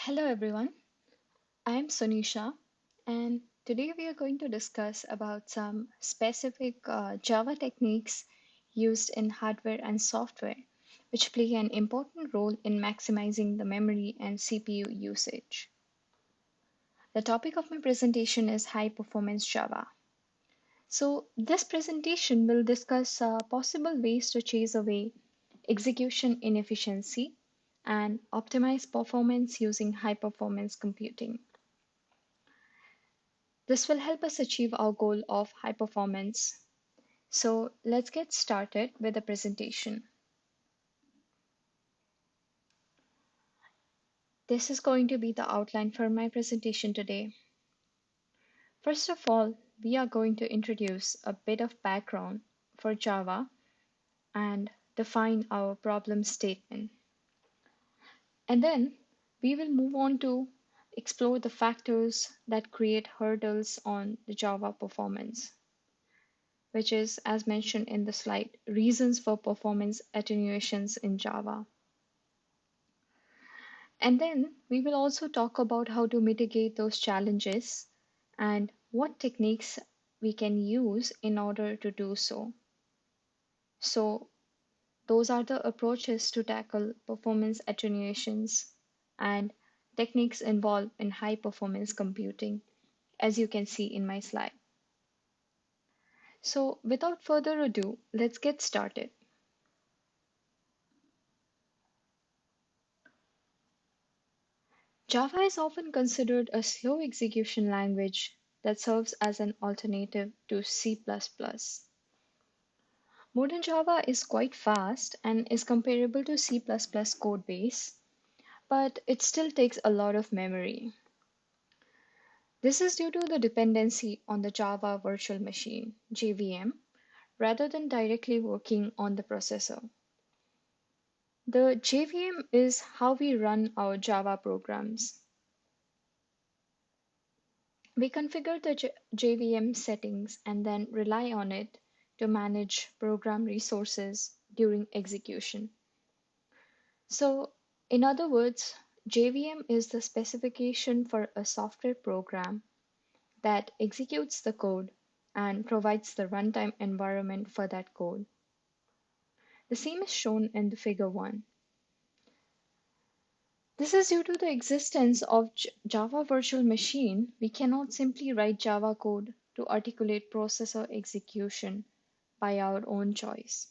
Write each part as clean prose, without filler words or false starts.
Hello everyone, I am Sonisha and today we are going to discuss about some specific Java techniques used in hardware and software which play an important role in maximizing the memory and CPU usage. The topic of my presentation is high performance Java. So this presentation will discuss possible ways to chase away execution inefficiency and optimize performance using high performance computing. This will help us achieve our goal of high performance. So let's get started with the presentation. This is going to be the outline for my presentation today. First of all, we are going to introduce a bit of background for Java and define our problem statement. And then we will move on to explore the factors that create hurdles on the Java performance, which is, as mentioned in the slide, reasons for performance attenuations in Java. And then we will also talk about how to mitigate those challenges and what techniques we can use in order to do so. So, those are the approaches to tackle performance attenuations and techniques involved in high performance computing, as you can see in my slide. So, without further ado, let's get started. Java is often considered a slow execution language that serves as an alternative to C++. Modern Java is quite fast and is comparable to C++ code base, but it still takes a lot of memory. This is due to the dependency on the Java Virtual Machine, JVM, rather than directly working on the processor. The JVM is how we run our Java programs. We configure the JVM settings and then rely on it to manage program resources during execution. So, in other words, JVM is the specification for a software program that executes the code and provides the runtime environment for that code. The same is shown in the figure 1. This is due to the existence of Java Virtual Machine. We cannot simply write Java code to articulate processor execution by our own choice.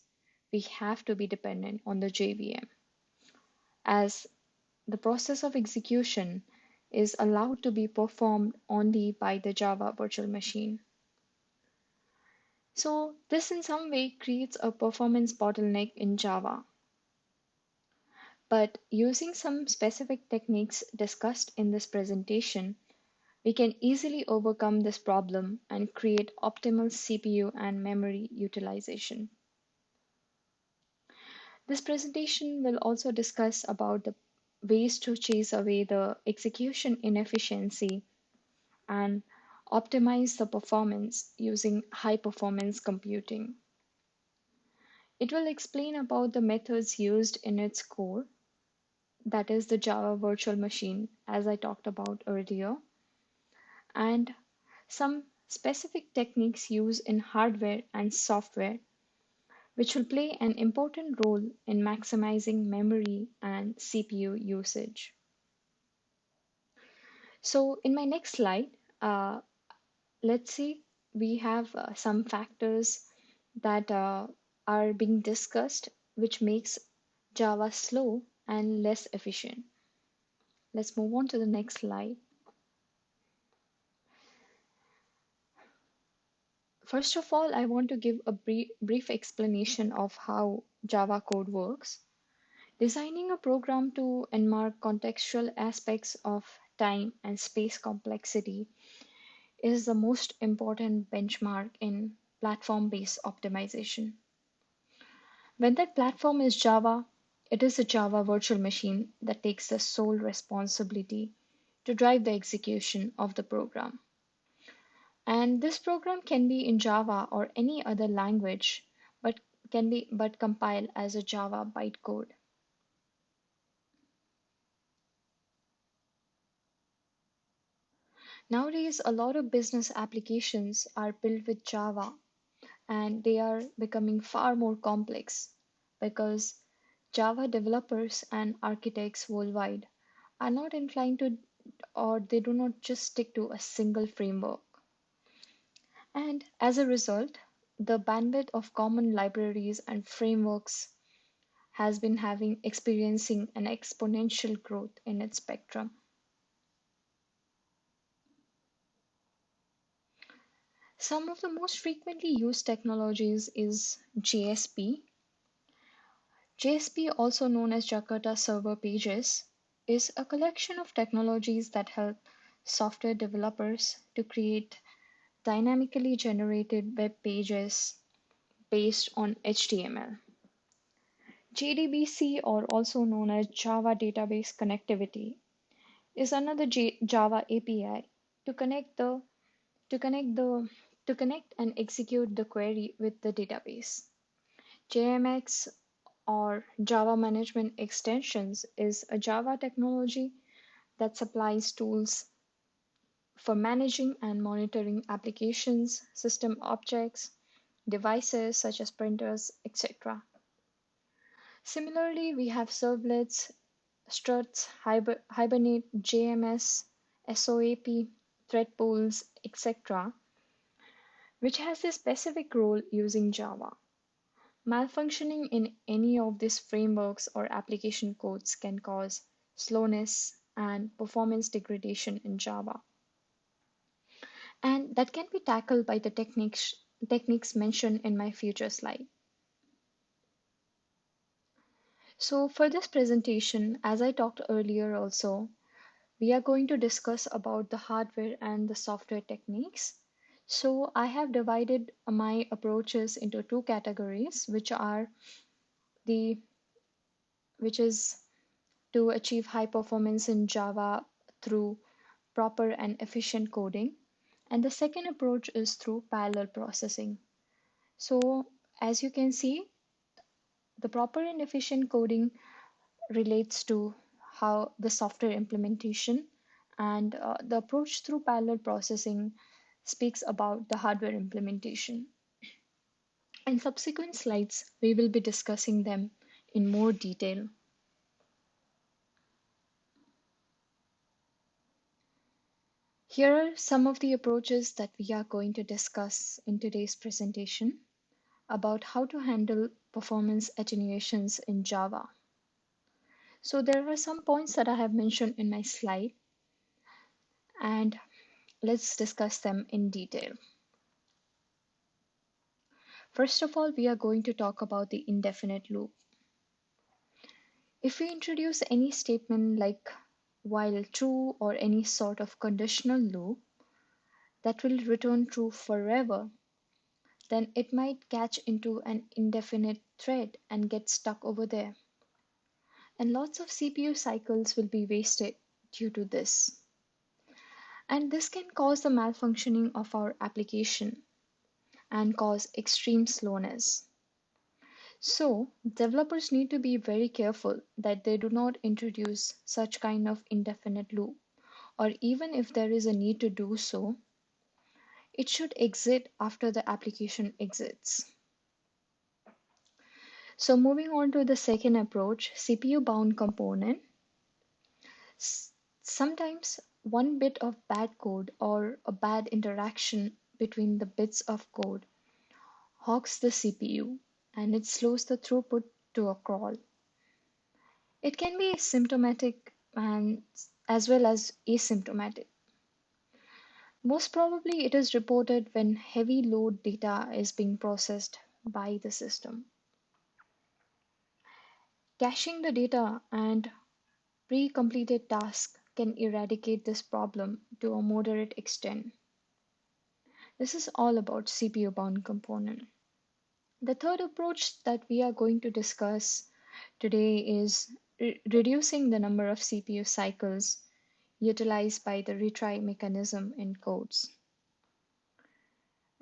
We have to be dependent on the JVM, as the process of execution is allowed to be performed only by the Java Virtual Machine. So this in some way creates a performance bottleneck in Java. But using some specific techniques discussed in this presentation, we can easily overcome this problem and create optimal CPU and memory utilization. This presentation will also discuss about the ways to chase away the execution inefficiency and optimize the performance using high performance computing. It will explain about the methods used in its core, that is the Java virtual machine, as I talked about earlier, and some specific techniques used in hardware and software, which will play an important role in maximizing memory and CPU usage. So, in my next slide, let's see, we have some factors that are being discussed, which makes Java slow and less efficient. Let's move on to the next slide. First of all, I want to give a brief explanation of how Java code works. Designing a program to enmark contextual aspects of time and space complexity is the most important benchmark in platform-based optimization. When that platform is Java, it is a Java virtual machine that takes the sole responsibility to drive the execution of the program. And this program can be in Java or any other language, but can be compiled as a Java bytecode. Nowadays, a lot of business applications are built with Java and they are becoming far more complex because Java developers and architects worldwide are not inclined to, or they do not just stick to a single framework. And as a result, the bandwidth of common libraries and frameworks has been having experiencing an exponential growth in its spectrum. Some of the most frequently used technologies is JSP. JSP, also known as Jakarta Server Pages, is a collection of technologies that help software developers to create dynamically generated web pages based on HTML. JDBC, or also known as Java Database Connectivity, is another Java API to connect the to connect the to connect and execute the query with the database. JMX, or Java Management Extensions, is a Java technology that supplies tools for managing and monitoring applications, system objects, devices such as printers, etc. Similarly, we have servlets, struts, Hibernate, JMS, SOAP, thread pools, etc., which has a specific role using Java. Malfunctioning in any of these frameworks or application codes can cause slowness and performance degradation in Java. And that can be tackled by the techniques mentioned in my future slide. So for this presentation, as I talked earlier also, we are going to discuss about the hardware and the software techniques. So I have divided my approaches into two categories, the which is to achieve high performance in Java through proper and efficient coding. And the second approach is through parallel processing. So as you can see, the proper and efficient coding relates to how the software implementation, and the approach through parallel processing speaks about the hardware implementation. In subsequent slides, we will be discussing them in more detail. Here are some of the approaches that we are going to discuss in today's presentation about how to handle performance attenuations in Java. So there are some points that I have mentioned in my slide, and let's discuss them in detail. First of all, we are going to talk about the indefinite loop. If we introduce any statement like while true or any sort of conditional loop that will return true forever, then it might catch into an indefinite thread and get stuck over there. And lots of CPU cycles will be wasted due to this. And this can cause the malfunctioning of our application and cause extreme slowness. So, developers need to be very careful that they do not introduce such kind of indefinite loop, or even if there is a need to do so, it should exit after the application exits. So moving on to the second approach, CPU bound component. Sometimes one bit of bad code or a bad interaction between the bits of code hogs the CPU and it slows the throughput to a crawl. It can be symptomatic and as well as asymptomatic. Most probably it is reported when heavy load data is being processed by the system. Caching the data and pre-completed tasks can eradicate this problem to a moderate extent. This is all about CPU bound component. The third approach that we are going to discuss today is reducing the number of CPU cycles utilized by the retry mechanism in codes.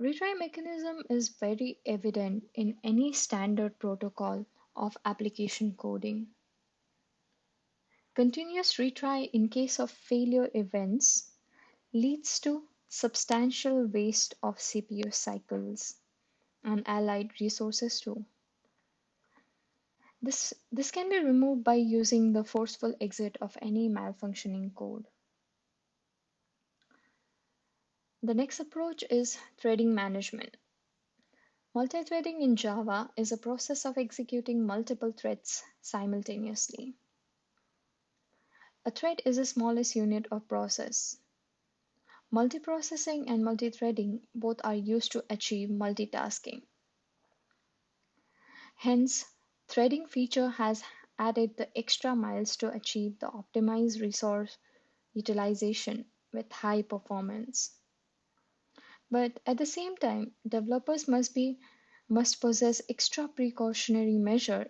Retry mechanism is very evident in any standard protocol of application coding. Continuous retry in case of failure events leads to substantial waste of CPU cycles and allied resources too. This can be removed by using the forceful exit of any malfunctioning code. The next approach is threading management. Multithreading in Java is a process of executing multiple threads simultaneously. A thread is the smallest unit of process. Multiprocessing and multithreading both are used to achieve multitasking. Hence, threading feature has added the extra miles to achieve the optimized resource utilization with high performance. But at the same time, developers must possess extra precautionary measure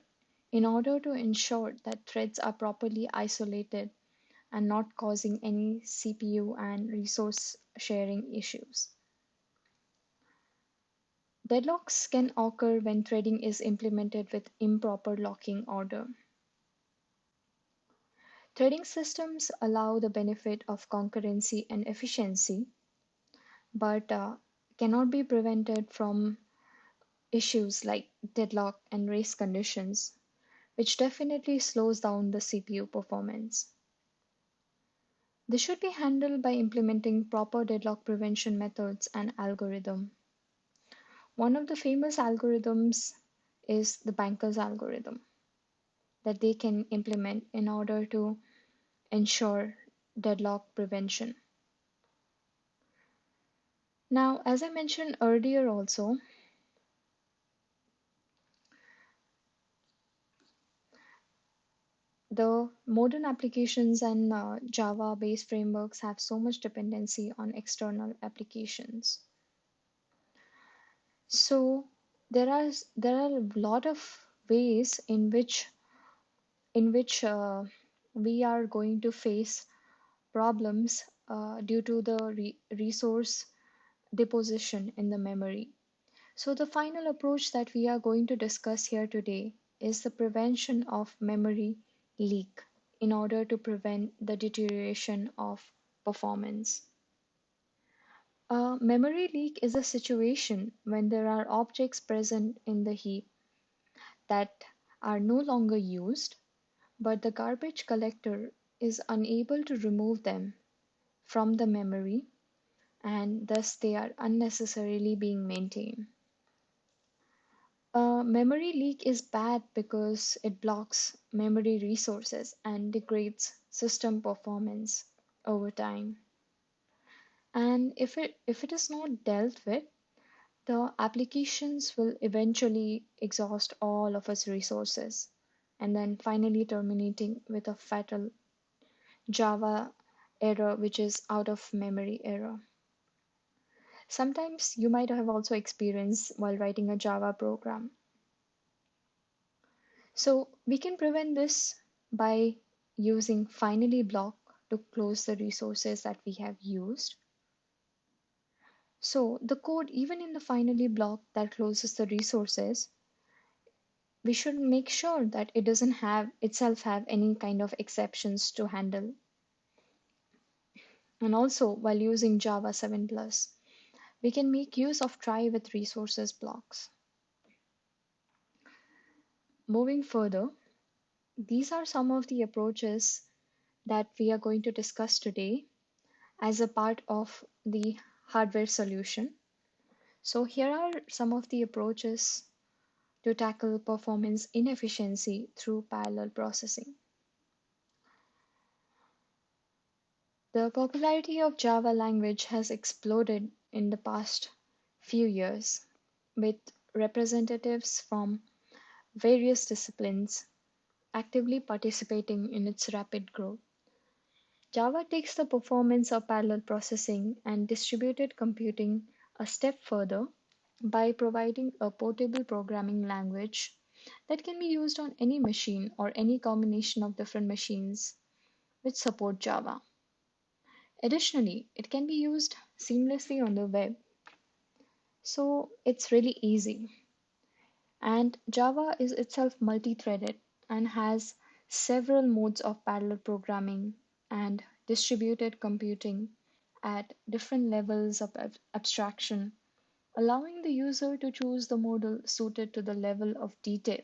in order to ensure that threads are properly isolated and not causing any CPU and resource sharing issues. Deadlocks can occur when threading is implemented with improper locking order. Threading systems allow the benefit of concurrency and efficiency, but cannot be prevented from issues like deadlock and race conditions, which definitely slows down the CPU performance. This should be handled by implementing proper deadlock prevention methods and algorithm. One of the famous algorithms is the banker's algorithm that they can implement in order to ensure deadlock prevention. Now, as I mentioned earlier also, the modern applications and Java-based frameworks have so much dependency on external applications. So there are a lot of ways in which we are going to face problems due to the resource deposition in the memory. So the final approach that we are going to discuss here today is the prevention of memory leak in order to prevent the deterioration of performance. A memory leak is a situation when there are objects present in the heap that are no longer used, but the garbage collector is unable to remove them from the memory and thus they are unnecessarily being maintained. A memory leak is bad because it blocks memory resources and degrades system performance over time. And if it is not dealt with, the applications will eventually exhaust all of its resources and then finally terminating with a fatal Java error, which is out of memory error. Sometimes you might have also experienced while writing a Java program. So we can prevent this by using finally block to close the resources that we have used. So the code, even in the finally block that closes the resources, we should make sure that it doesn't have itself have any kind of exceptions to handle. And also while using Java 7 plus, we can make use of try with resources blocks. Moving further, these are some of the approaches that we are going to discuss today as a part of the hardware solution. So here are some of the approaches to tackle performance inefficiency through parallel processing. The popularity of Java language has exploded in the past few years, with representatives from various disciplines actively participating in its rapid growth. Java takes the performance of parallel processing and distributed computing a step further by providing a portable programming language that can be used on any machine or any combination of different machines which support Java. Additionally, it can be used seamlessly on the web, so it's really easy. And Java is itself multi-threaded and has several modes of parallel programming and distributed computing at different levels of abstraction, allowing the user to choose the model suited to the level of detail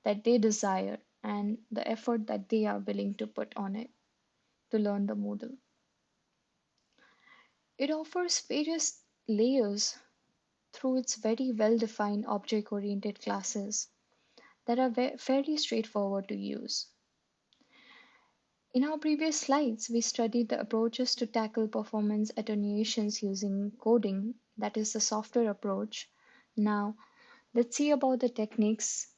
that they desire and the effort that they are willing to put on it to learn the model. It offers various layers through its very well defined object oriented classes that are fairly straightforward to use. In our previous slides, we studied the approaches to tackle performance attenuations using coding, that is the software approach. Now, let's see about the techniques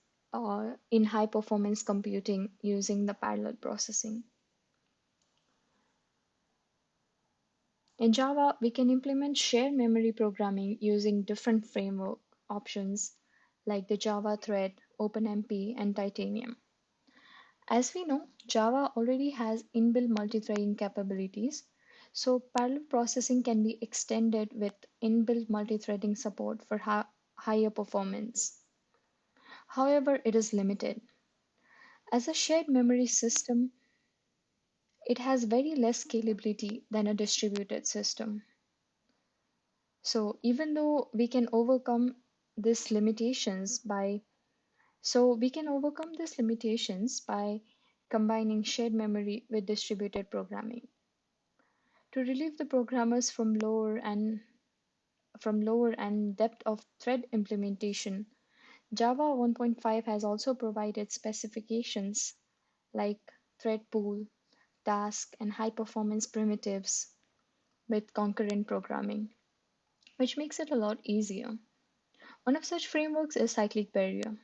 in high performance computing using the parallel processing. In Java, we can implement shared memory programming using different framework options like the Java Thread, OpenMP, and Titanium. As we know, Java already has inbuilt multithreading capabilities, so parallel processing can be extended with inbuilt multithreading support for higher performance. However, it is limited. As a shared memory system, it has very less scalability than a distributed system. So even though we can overcome these limitations by we can overcome these limitations by combining shared memory with distributed programming. To relieve the programmers from lower and depth of thread implementation, Java 1.5 has also provided specifications like thread pool, task, and high performance primitives with concurrent programming, which makes it a lot easier. One of such frameworks is cyclic barrier.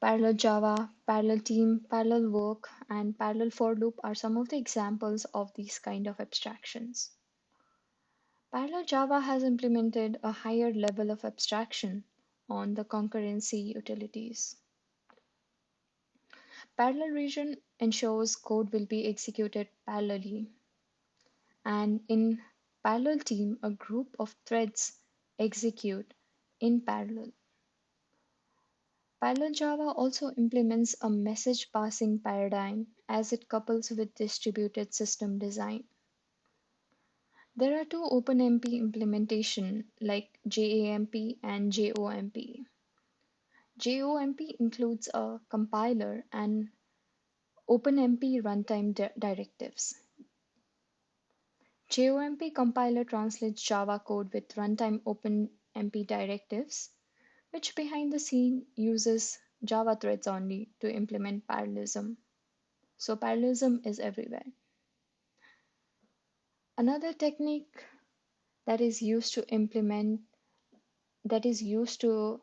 Parallel Java, parallel team, parallel work, and parallel for loop are some of the examples of these kind of abstractions. Parallel Java has implemented a higher level of abstraction on the concurrency utilities. Parallel region ensures code will be executed parallelly, and in parallel team, a group of threads execute in parallel. Parallel Java also implements a message passing paradigm as it couples with distributed system design. There are two OpenMP implementation like JAMP and JOMP. JOMP includes a compiler and OpenMP runtime directives. JOMP compiler translates Java code with runtime OpenMP directives, which behind the scene uses Java threads only to implement parallelism. So parallelism is everywhere. Another technique that is used to implement that is used to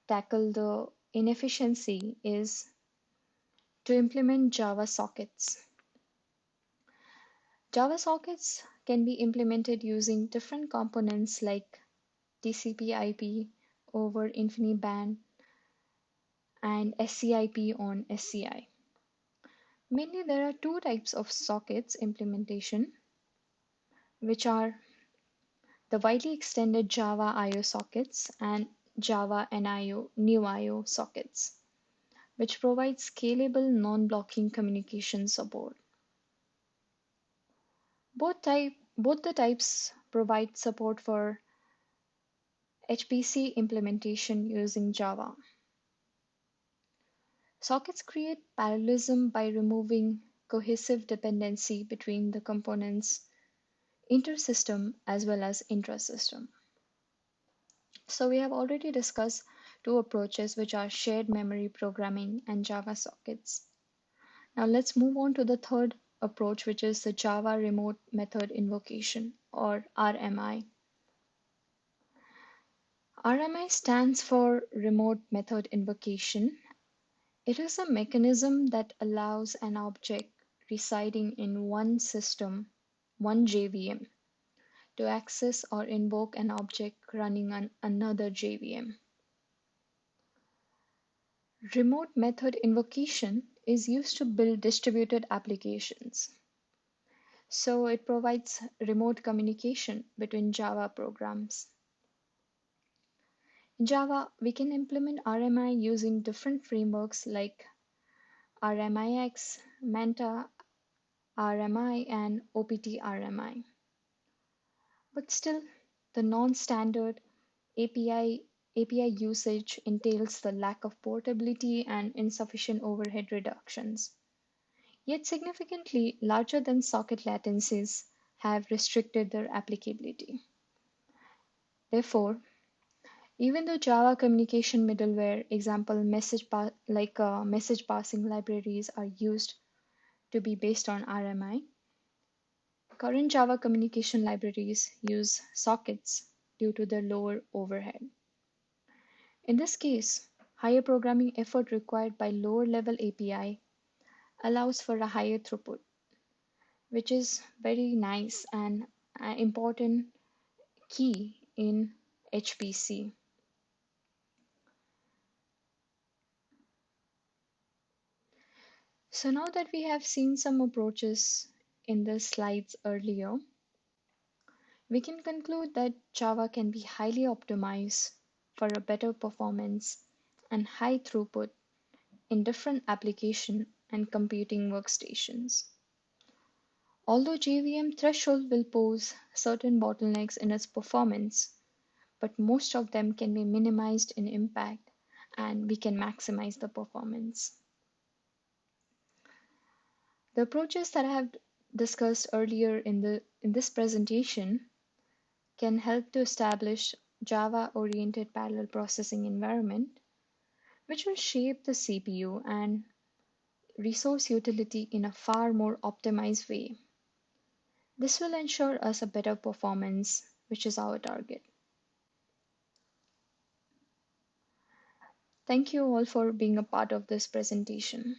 tackle the inefficiency is to implement Java sockets. Java sockets can be implemented using different components like TCP/IP over InfiniBand and SCIP on SCI. Mainly, there are two types of sockets implementation, which are the widely extended Java I/O sockets and Java NIO new I/O sockets, which provide scalable non-blocking communication support. Both the types provide support for HPC implementation using Java. Sockets create parallelism by removing cohesive dependency between the components intersystem as well as intrasystem. So we have already discussed two approaches, which are shared memory programming and Java sockets. Now let's move on to the third approach, which is the Java Remote Method Invocation, or RMI. RMI stands for Remote Method Invocation. It is a mechanism that allows an object residing in one system, one JVM, to access or invoke an object running on another JVM. Remote method invocation is used to build distributed applications. So it provides remote communication between Java programs. In Java, we can implement RMI using different frameworks like RMIX, Manta RMI, and OPT RMI. But still, the non-standard API API usage entails the lack of portability and insufficient overhead reductions, yet significantly larger than socket latencies have restricted their applicability. Therefore, even though Java communication middleware, example message passing libraries are used to be based on RMI, current Java communication libraries use sockets due to their lower overhead. In this case, higher programming effort required by lower level API allows for a higher throughput, which is very nice and an important key in HPC. So now that we have seen some approaches in the slides earlier, we can conclude that Java can be highly optimized for a better performance and high throughput in different application and computing workstations. Although JVM threshold will pose certain bottlenecks in its performance, but most of them can be minimized in impact and we can maximize the performance. The approaches that I have discussed earlier in this presentation can help to establish Java-oriented parallel processing environment, which will shape the CPU and resource utility in a far more optimized way. This will ensure us a better performance, which is our target. Thank you all for being a part of this presentation.